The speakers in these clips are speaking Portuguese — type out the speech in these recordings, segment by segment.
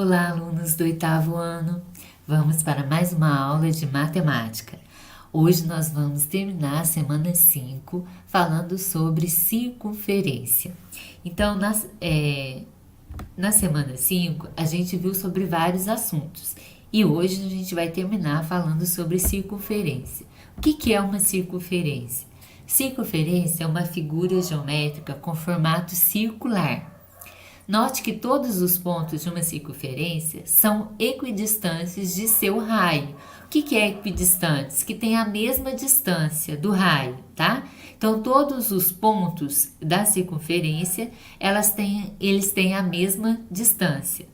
Olá, alunos do oitavo ano! Vamos para mais uma aula de matemática. Hoje nós vamos terminar a semana 5 falando sobre circunferência. Então, na semana 5, a gente viu sobre vários assuntos e hoje a gente vai terminar falando sobre circunferência. O que é uma circunferência? Circunferência é uma figura geométrica com formato circular. Note que todos os pontos de uma circunferência são equidistâncias de seu raio. O que é equidistantes? Que tem a mesma distância do raio, tá? Então, todos os pontos da circunferência, eles têm a mesma distância.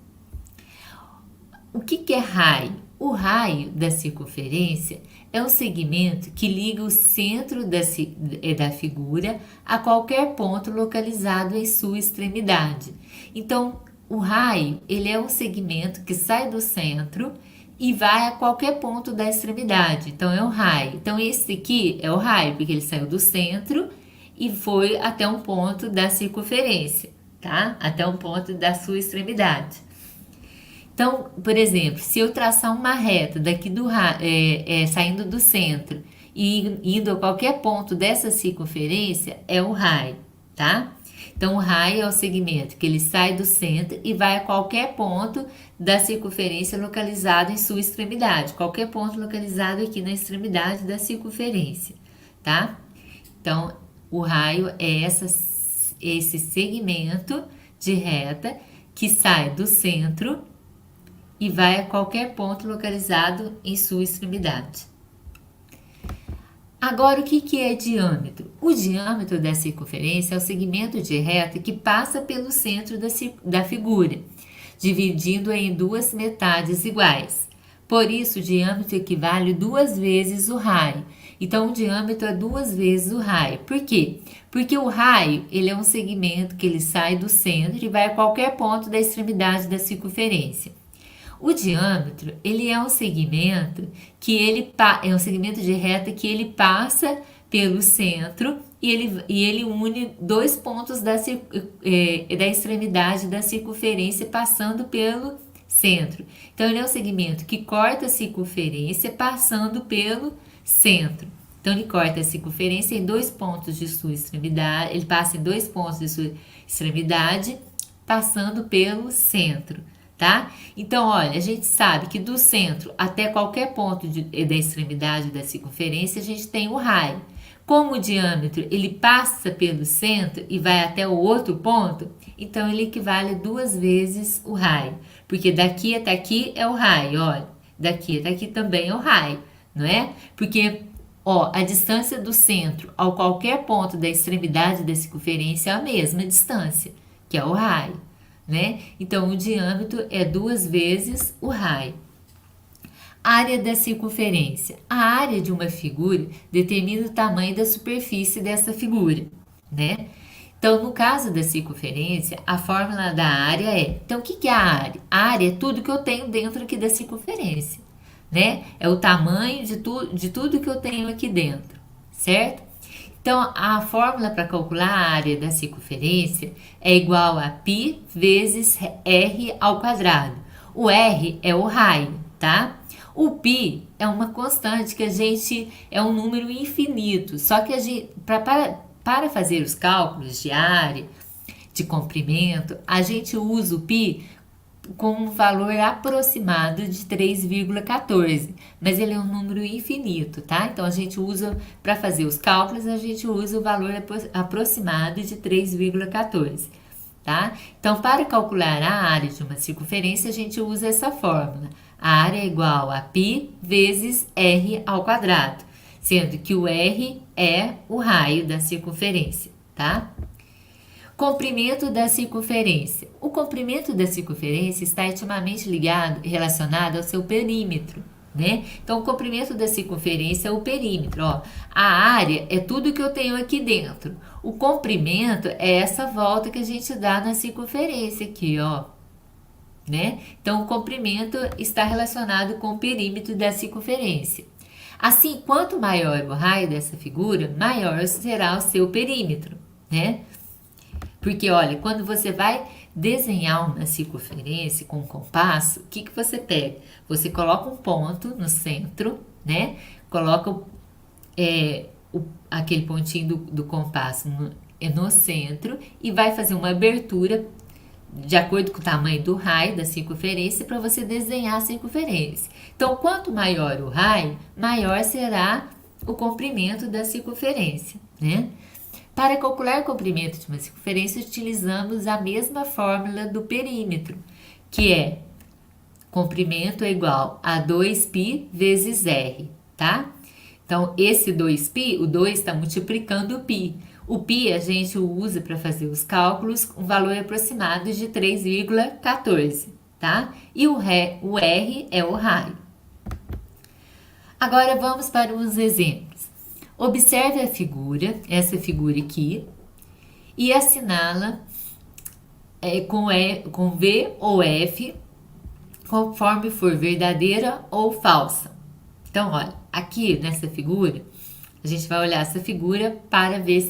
O que é raio? O raio da circunferência é um segmento que liga o centro da figura a qualquer ponto localizado em sua extremidade. Então, o raio ele é um segmento que sai do centro e vai a qualquer ponto da extremidade. Então, é um raio. Então, esse aqui é o raio, porque ele saiu do centro e foi até um ponto da circunferência, tá? Até um ponto da sua extremidade. Então, por exemplo, se eu traçar uma reta daqui saindo do centro e indo a qualquer ponto dessa circunferência, é o raio, tá? Então, o raio é o segmento que ele sai do centro e vai a qualquer ponto da circunferência localizado em sua extremidade. Qualquer ponto localizado aqui na extremidade da circunferência, tá? Então, o raio é esse segmento de reta que sai do centro e vai a qualquer ponto localizado em sua extremidade. Agora, o que é diâmetro? O diâmetro da circunferência é o segmento de reta que passa pelo centro da figura, dividindo-a em duas metades iguais. Por isso, o diâmetro equivale 2 vezes o raio. Então, o diâmetro é 2 vezes o raio. Por quê? Porque o raio ele é um segmento que ele sai do centro e vai a qualquer ponto da extremidade da circunferência. O diâmetro, ele é um segmento um segmento de reta que ele passa pelo centro e ele une dois pontos da extremidade da circunferência passando pelo centro. Então, ele é um segmento que corta a circunferência passando pelo centro. Então, ele corta a circunferência em dois pontos de sua extremidade, ele passa em dois pontos de sua extremidade passando pelo centro. Tá? Então, olha, a gente sabe que do centro até qualquer ponto da extremidade da circunferência, a gente tem o raio. Como o diâmetro ele passa pelo centro e vai até o outro ponto, então ele equivale a 2 vezes o raio. Porque daqui até aqui é o raio, olha. Daqui até aqui também é o raio, não é? Porque, ó, a distância do centro ao qualquer ponto da extremidade da circunferência é a mesma distância, que é o raio. Né? Então, o diâmetro é 2 vezes o raio. Área da circunferência. A área de uma figura determina o tamanho da superfície dessa figura, né? Então, no caso da circunferência, a fórmula da área é... Então, o que é a área? A área é tudo que eu tenho dentro aqui da circunferência, né? É o tamanho de tudo que eu tenho aqui dentro, certo? Então, a fórmula para calcular a área da circunferência é igual a π vezes r ao quadrado. O r é o raio, tá? O π é uma constante que é um número infinito, só que para fazer os cálculos de área, de comprimento, a gente usa o π com um valor aproximado de 3,14, mas ele é um número infinito, tá? Então, a gente usa, para fazer os cálculos, a gente usa o valor aproximado de 3,14, tá? Então, para calcular a área de uma circunferência, a gente usa essa fórmula. A área é igual a π vezes r ao quadrado, sendo que o r é o raio da circunferência, tá? Comprimento da circunferência. O comprimento da circunferência está intimamente relacionado ao seu perímetro, né? Então, o comprimento da circunferência é o perímetro, ó. A área é tudo que eu tenho aqui dentro. O comprimento é essa volta que a gente dá na circunferência aqui, ó, né? Então, o comprimento está relacionado com o perímetro da circunferência. Assim, quanto maior o raio dessa figura, maior será o seu perímetro, né? Porque, olha, quando você vai desenhar uma circunferência com um compasso, o que que você pega? Você coloca um ponto no centro, né? Coloca aquele pontinho do compasso no centro e vai fazer uma abertura de acordo com o tamanho do raio da circunferência para você desenhar a circunferência. Então, quanto maior o raio, maior será o comprimento da circunferência, né? Para calcular o comprimento de uma circunferência, utilizamos a mesma fórmula do perímetro, que é comprimento é igual a 2π vezes r, tá? Então, esse 2π, o 2 está multiplicando o π. O π a gente usa para fazer os cálculos com um valor aproximado de 3,14, tá? E o r é o raio. Agora, vamos para uns exemplos. Observe a figura, essa figura aqui, e assinala com V ou F, conforme for verdadeira ou falsa. Então, olha, aqui nessa figura, a gente vai olhar essa figura para ver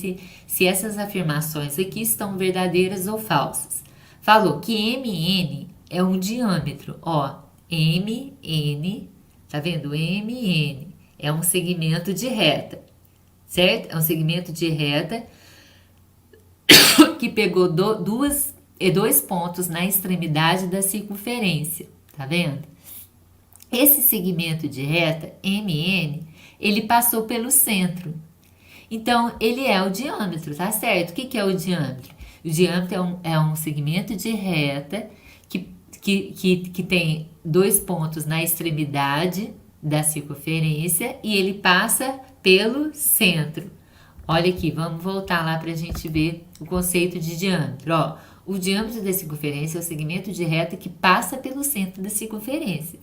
se essas afirmações aqui estão verdadeiras ou falsas. Falou que MN é um diâmetro, ó, MN, tá vendo? MN é um segmento de reta, certo? É um segmento de reta que pegou dois pontos na extremidade da circunferência, tá vendo? Esse segmento de reta, MN, ele passou pelo centro. Então, ele é o diâmetro, tá certo? O que é o diâmetro? O diâmetro é um segmento de reta que tem dois pontos na extremidade da circunferência e ele passa pelo centro. Olha aqui, vamos voltar lá para a gente ver o conceito de diâmetro. Ó, o diâmetro da circunferência é o segmento de reta que passa pelo centro da circunferência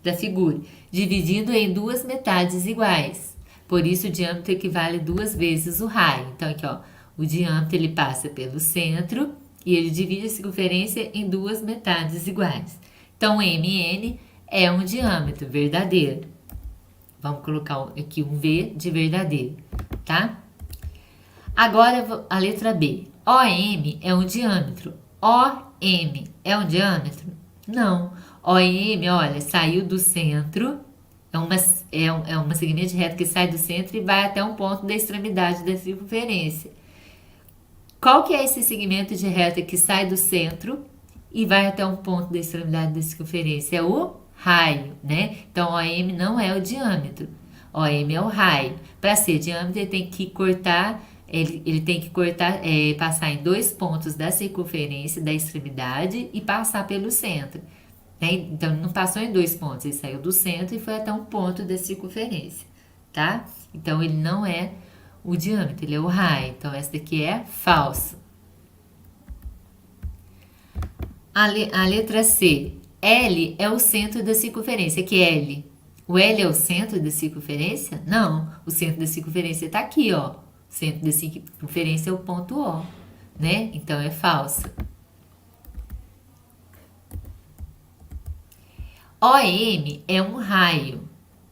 da figura, dividindo em duas metades iguais. Por isso, o diâmetro equivale a 2 vezes o raio. Então, aqui, ó, o diâmetro ele passa pelo centro e ele divide a circunferência em duas metades iguais. Então, MN é um diâmetro verdadeiro. Vamos colocar aqui um V de verdadeiro, tá? Agora, a letra B. OM é um diâmetro. OM é um diâmetro? Não. OM, olha, saiu do centro, é uma segmento de reta que sai do centro e vai até um ponto da extremidade da circunferência. Qual que é esse segmento de reta que sai do centro e vai até um ponto da extremidade da circunferência? É o raio, né? Então, OM não é o diâmetro, OM é o raio. Para ser diâmetro, ele tem que cortar, passar em dois pontos da circunferência da extremidade e passar pelo centro. Né? Então, ele não passou em dois pontos, ele saiu do centro e foi até um ponto da circunferência, tá? Então, ele não é o diâmetro, ele é o raio. Então, essa daqui é falsa. A letra C. L é o centro da circunferência. Que L? O L é o centro da circunferência? Não, o centro da circunferência está aqui, ó. O centro da circunferência é o ponto O, né? Então, é falsa. OM é um raio.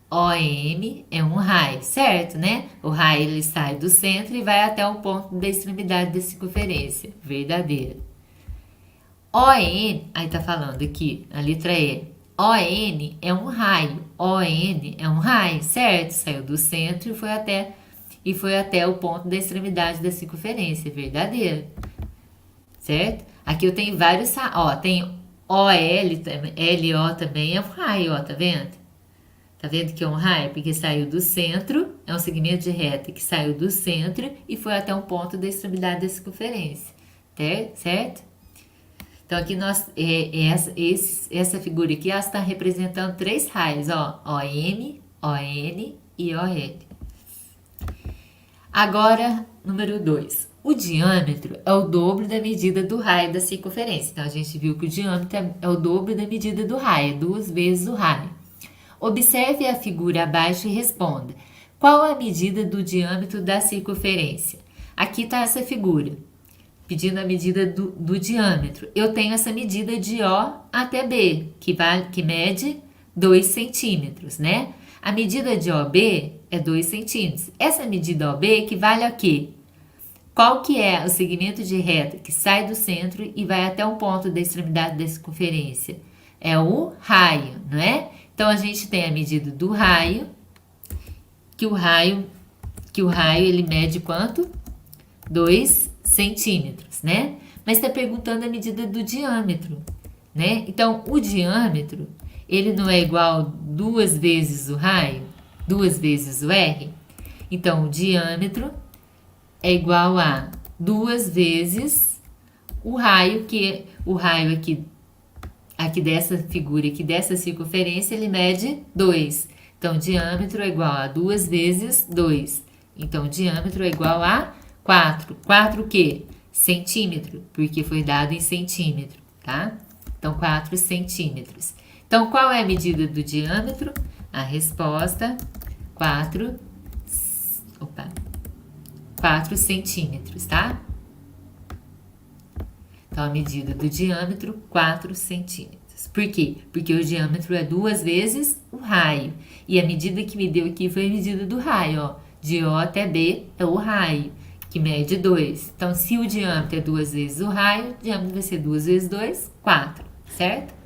OM é um raio, certo, né? O raio ele sai do centro e vai até o ponto da extremidade da circunferência. Verdadeira. ON, aí tá falando aqui, a letra E. ON é um raio. ON é um raio, certo? Saiu do centro e foi até o ponto da extremidade da circunferência. Verdadeiro. Certo? Aqui eu tenho vários, ó, tem OL, LO também é um raio, ó, tá vendo? Tá vendo que é um raio? Porque saiu do centro, é um segmento de reta que saiu do centro e foi até um ponto da extremidade da circunferência, certo? Então, aqui essa figura aqui, ela está representando três raios, ó, OM, ON e OL. Agora, número 2. O diâmetro é o dobro da medida do raio da circunferência. Então, a gente viu que o diâmetro é o dobro da medida do raio, 2 vezes o raio. Observe a figura abaixo e responda. Qual a medida do diâmetro da circunferência? Aqui está essa figura, pedindo a medida do diâmetro. Eu tenho essa medida de O até B, que mede 2 centímetros, né? A medida de OB é 2 centímetros. Essa medida OB equivale a quê? Qual que é o segmento de reta que sai do centro e vai até um ponto da extremidade da circunferência? É o raio, não é? Então, a gente tem a medida do raio, que o raio ele mede quanto? 2 centímetros, né? Mas está perguntando a medida do diâmetro, né? Então, o diâmetro, ele não é igual 2 vezes o raio? 2 vezes o R? Então, o diâmetro é igual a 2 vezes o raio, que o raio aqui dessa figura, aqui dessa circunferência, ele mede 2. Então, o diâmetro é igual a 2 vezes 2. Então, o diâmetro é igual a 4. 4 o quê? Centímetro, porque foi dado em centímetro, tá? Então, 4 centímetros. Então, qual é a medida do diâmetro? A resposta, 4 centímetros, tá? Então, a medida do diâmetro, 4 centímetros. Por quê? Porque o diâmetro é 2 vezes o raio. E a medida que me deu aqui foi a medida do raio, ó. De O até B é o raio, que mede 2. Então, se o diâmetro é 2 vezes o raio, o diâmetro vai ser 2 vezes 2, 4, certo?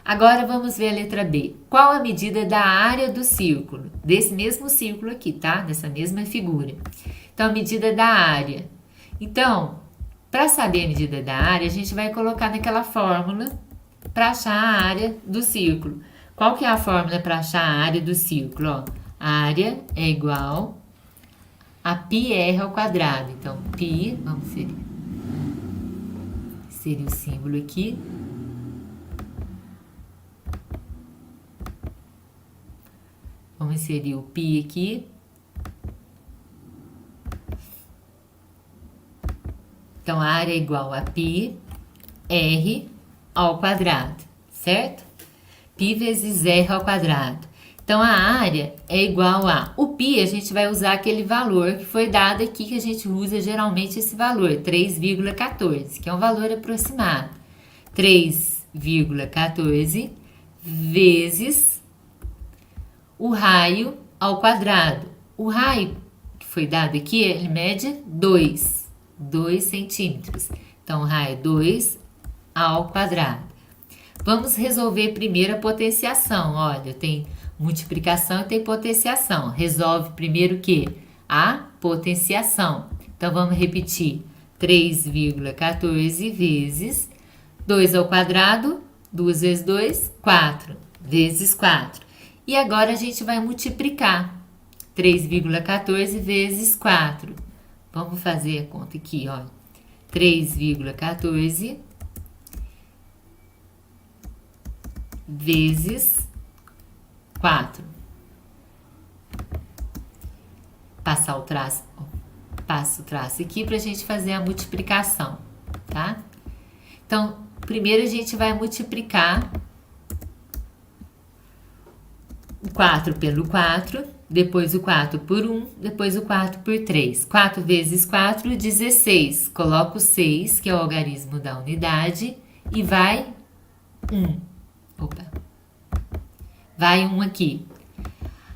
Agora, vamos ver a letra B. Qual a medida da área do círculo? Desse mesmo círculo aqui, tá? Dessa mesma figura. Então, a medida da área. Então, para saber a medida da área, a gente vai colocar naquela fórmula para achar a área do círculo. Qual que é a fórmula para achar a área do círculo? Ó, a área é igual a πr ao quadrado. Então, π, vamos ver, seria o símbolo aqui. Vamos inserir o π aqui. Então, a área é igual a π r ao quadrado, certo? Π vezes r ao quadrado. Então, a área é igual a... O π, a gente vai usar aquele valor que foi dado aqui, que a gente usa geralmente esse valor, 3,14, que é um valor aproximado. 3,14 vezes o raio ao quadrado. O raio que foi dado aqui, ele mede 2 centímetros. Então, o raio é 2 ao quadrado. Vamos resolver primeiro a potenciação. Olha, tem multiplicação e tem potenciação. Resolve primeiro o quê? A potenciação. Então, vamos repetir. 3,14 vezes 2 ao quadrado, 2 vezes 2, 4, vezes 4. E agora a gente vai multiplicar. 3,14 vezes 4. Vamos fazer a conta aqui, ó. 3,14 vezes 4. Passar o traço, passo o traço aqui para a gente fazer a multiplicação, tá? Então, primeiro a gente vai multiplicar o 4 pelo 4, depois o 4 por 1, depois o 4 por 3. 4 vezes 4, 16. Coloco o 6, que é o algarismo da unidade, e vai 1. Vai 1 aqui.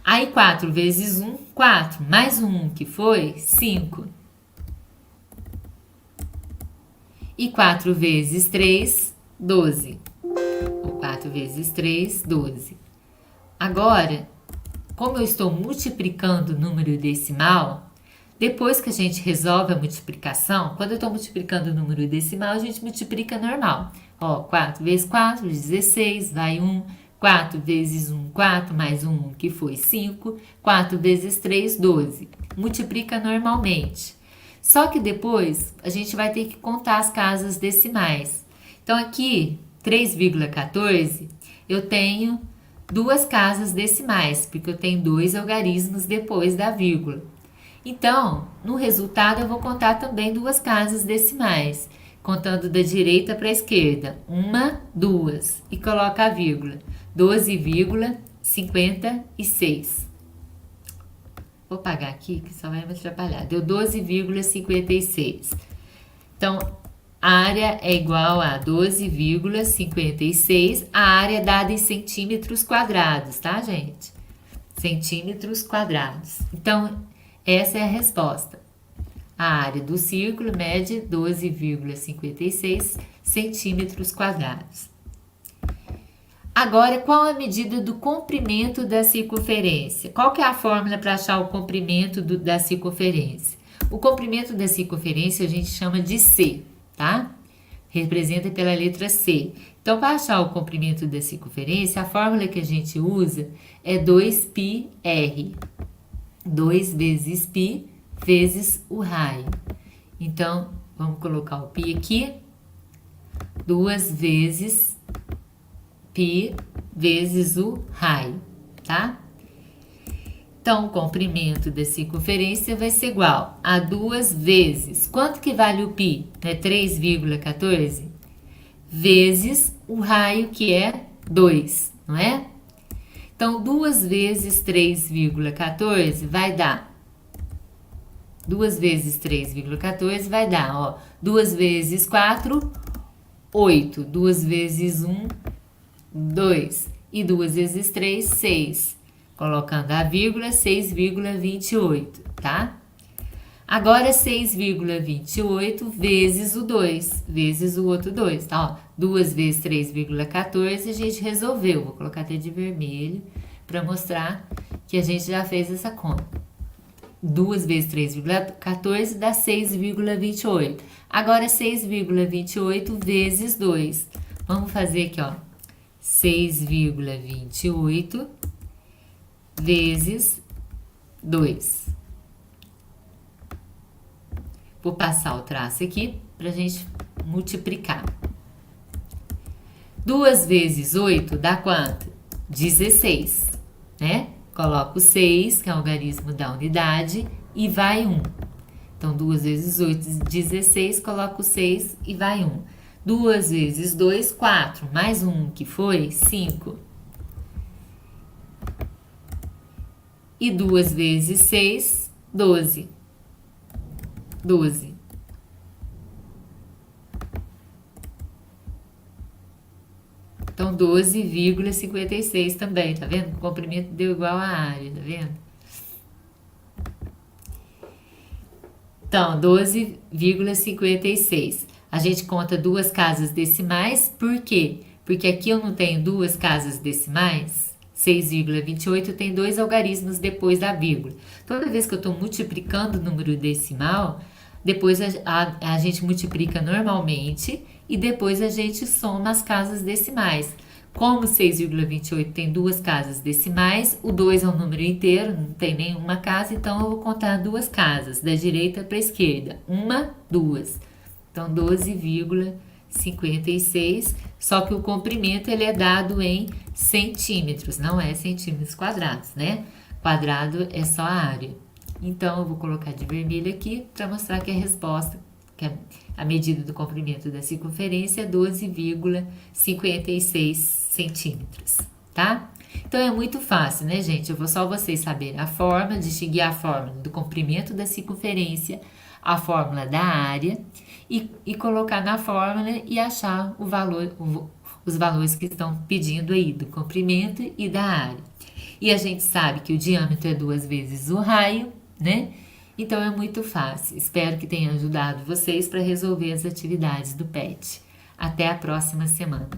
Aí, 4 vezes 1, 4. Mais 1, que foi 5. E 4 vezes 3, 12. 4 vezes 3, 12. Agora, como eu estou multiplicando o número decimal, depois que a gente resolve a multiplicação, quando eu estou multiplicando o número decimal, a gente multiplica normal. Ó, 4 vezes 4, 16, vai 1. 4 vezes 1, 4, mais 1, que foi 5. 4 vezes 3, 12. Multiplica normalmente. Só que depois, a gente vai ter que contar as casas decimais. Então, aqui, 3,14, eu tenho 2 casas decimais, porque eu tenho 2 algarismos depois da vírgula. Então, no resultado, eu vou contar também 2 casas decimais, contando da direita para a esquerda. 1, 2, e coloca a vírgula. 12,56. Vou apagar aqui, que só vai me atrapalhar. Deu 12,56. Então, a área é igual a 12,56. A área é dada em centímetros quadrados, tá, gente? Centímetros quadrados. Então, essa é a resposta. A área do círculo mede 12,56 centímetros quadrados. Agora, qual a medida do comprimento da circunferência? Qual que é a fórmula para achar o comprimento da circunferência? O comprimento da circunferência a gente chama de C, tá? Representa pela letra C. Então, para achar o comprimento da circunferência, a fórmula que a gente usa é 2πr. 2 vezes π vezes o raio. Então, vamos colocar o π aqui. 2 vezes π vezes o raio, tá? Então, o comprimento da circunferência vai ser igual a 2 vezes, quanto que vale o π? É 3,14? Vezes o raio, que é 2, não é? Então, 2 vezes 3,14 vai dar, 2 vezes 3,14 vai dar, ó, 2 vezes 4, 8, 2 vezes 1, 2, e 2 vezes 3, 6. Colocando a vírgula, 6,28, tá? Agora, 6,28 vezes o 2, vezes o outro 2, tá? Ó, 2 vezes 3,14 a gente resolveu. Vou colocar até de vermelho para mostrar que a gente já fez essa conta. 2 vezes 3,14 dá 6,28. Agora, 6,28 vezes 2. Vamos fazer aqui, ó. 6,28 vezes 2. Vou passar o traço aqui para a gente multiplicar. 2 vezes 8 dá quanto? 16, né? Coloco 6, que é o algarismo da unidade, e vai 1. Então, 2 vezes 8, 16, coloco 6 e vai 1. 2 vezes 2, 4, mais 1, que foi 5. E 2 vezes 6, 12. 12. Então, 12,56 também, tá vendo? O comprimento deu igual à área, tá vendo? Então, 12,56. A gente conta duas casas decimais, por quê? Porque aqui eu não tenho duas casas decimais. 6,28 tem dois algarismos depois da vírgula. Toda vez que eu estou multiplicando o número decimal, depois a gente multiplica normalmente e depois a gente soma as casas decimais. Como 6,28 tem duas casas decimais, o 2 é um número inteiro, não tem nenhuma casa, então eu vou contar duas casas, da direita para a esquerda. 1, 2. Então, 12,56, só que o comprimento ele é dado em centímetros, não é centímetros quadrados, né? Quadrado é só a área. Então, eu vou colocar de vermelho aqui para mostrar que a resposta, que a medida do comprimento da circunferência é 12,56 centímetros, tá? Então, é muito fácil, né, gente? Eu vou só vocês saberem a forma, distinguir a fórmula do comprimento da circunferência, a fórmula da área e colocar na fórmula e achar o valor, os valores que estão pedindo aí do comprimento e da área. E a gente sabe que o diâmetro é 2 vezes o raio, né? Então é muito fácil. Espero que tenha ajudado vocês para resolver as atividades do PET. Até a próxima semana.